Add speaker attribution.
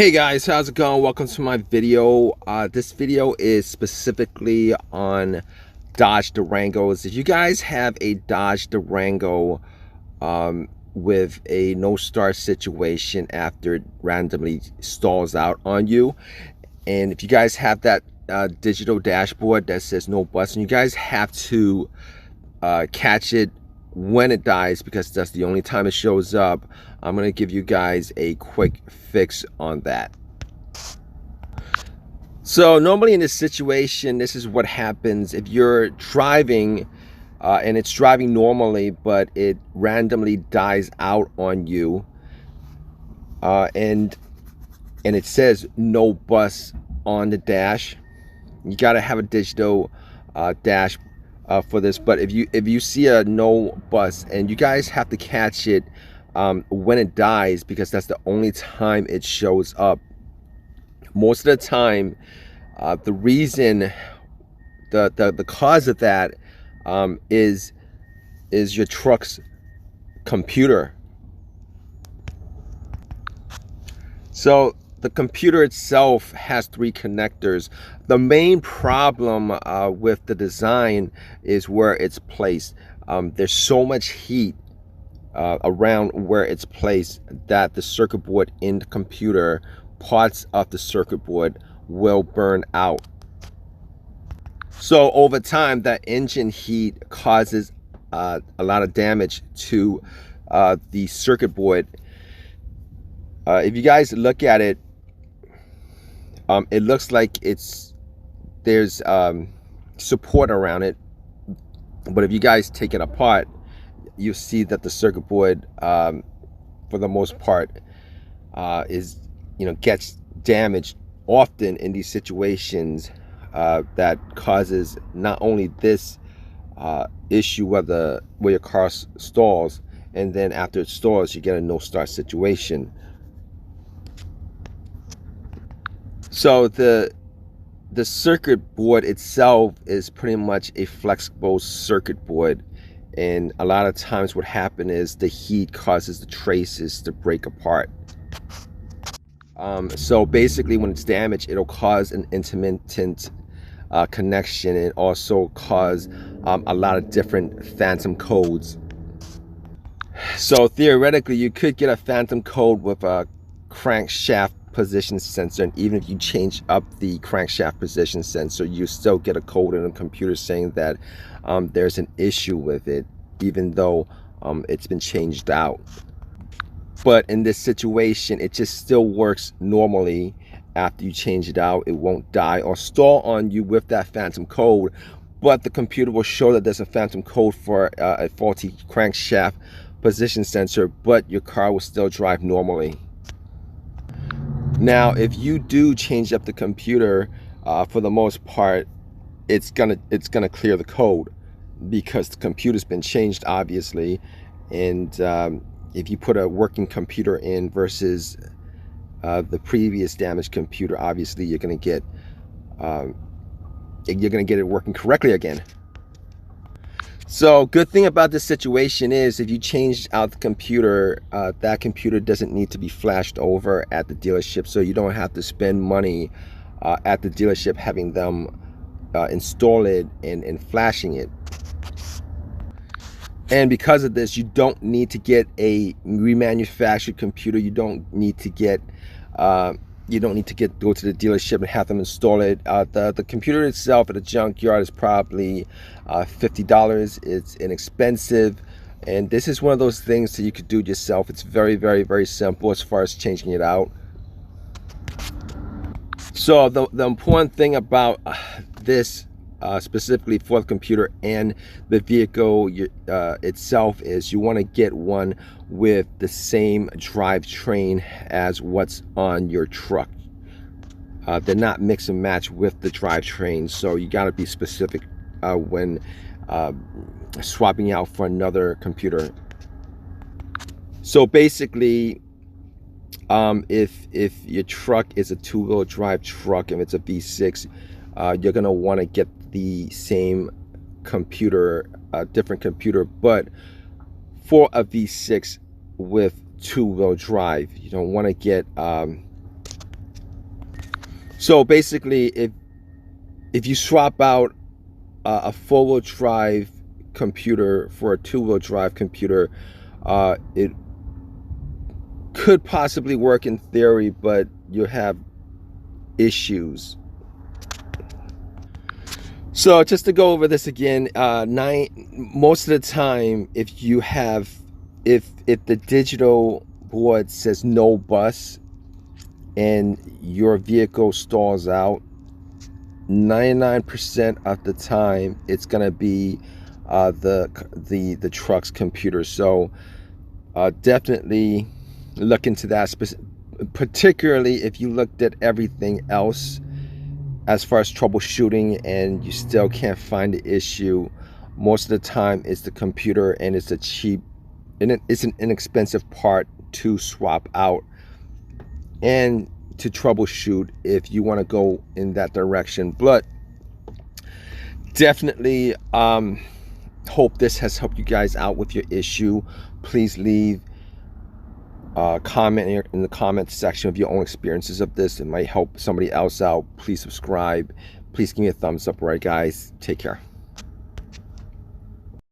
Speaker 1: Hey guys, how's it going? Welcome to my video. This video is specifically on Dodge Durangos. If you guys have a Dodge Durango with a no start situation after it randomly stalls out on you, and if you guys have that digital dashboard that says no bus, and you guys have to catch it when it dies because that's the only time it shows up, I'm going to give you guys a quick fix on that. So normally in this situation, this is what happens if you're driving and it's driving normally, but it randomly dies out on you, and it says no bus on the dash. You got to have a digital dash for this. But if you see a no bus, and you guys have to catch it when it dies, because that's the only time it shows up. Most of the time, the reason, the cause of that is your truck's computer. So the computer itself has 3 connectors. The main problem with the design is where it's placed. There's so much heat around where it's placed that the circuit board in the computer, parts of the circuit board will burn out. So over time, that engine heat causes a lot of damage to the circuit board. If you guys look at it, it looks like there's support around it, but if you guys take it apart, you see that the circuit board, for the most part, gets damaged often in these situations. That causes not only this issue where your car stalls, and then after it stalls, you get a no start situation. So the circuit board itself is pretty much a flexible circuit board, and a lot of times what happens is the heat causes the traces to break apart. So basically, when it's damaged, it'll cause an intermittent connection, and also cause a lot of different phantom codes. So theoretically, you could get a phantom code with a crankshaft position sensor, and even if you change up the crankshaft position sensor, you still get a code in the computer saying that there's an issue with it, even though it's been changed out. But in this situation, it just still works normally. After you change it out, it won't die or stall on you with that phantom code, but the computer will show that there's a phantom code for a faulty crankshaft position sensor, but your car will still drive normally. Now, if you do change up the computer, for the most part, it's gonna clear the code, because the computer's been changed, obviously. And if you put a working computer in versus the previous damaged computer, obviously you're gonna get it working correctly again. So good thing about this situation is, if you change out the computer, that computer doesn't need to be flashed over at the dealership, so you don't have to spend money at the dealership having them install it and flashing it. And because of this, you don't need to get a remanufactured computer. You don't need to go to the dealership and have them install it. The computer itself at a junkyard is probably $50. It's inexpensive, and this is one of those things that you could do yourself. It's very, very, very simple as far as changing it out. So the important thing about this, specifically for the computer and the vehicle itself, is you want to get one with the same drivetrain as what's on your truck. They're not mix and match with the drivetrain, so you got to be specific when swapping out for another computer. So basically, if your truck is a 2-wheel drive truck, and it's a V6, you're gonna want to get the same computer, a different computer, but for a V6 with 2-wheel drive. You don't want to get So basically, if you swap out a four-wheel drive computer for a two-wheel drive computer, it could possibly work in theory, but you have issues. So just to go over this again, most of the time, if the digital board says no bus and your vehicle stalls out, 99% of the time it's gonna be the truck's computer. So definitely look into that, particularly if you looked at everything else as far as troubleshooting and you still can't find the issue. Most of the time it's the computer, and it's it's an inexpensive part to swap out and to troubleshoot if you want to go in that direction. But definitely hope this has helped you guys out with your issue. Please leave a comment in the comment section of your own experiences of this. It might help somebody else out. Please subscribe. Please give me a thumbs up. All right, guys, take care.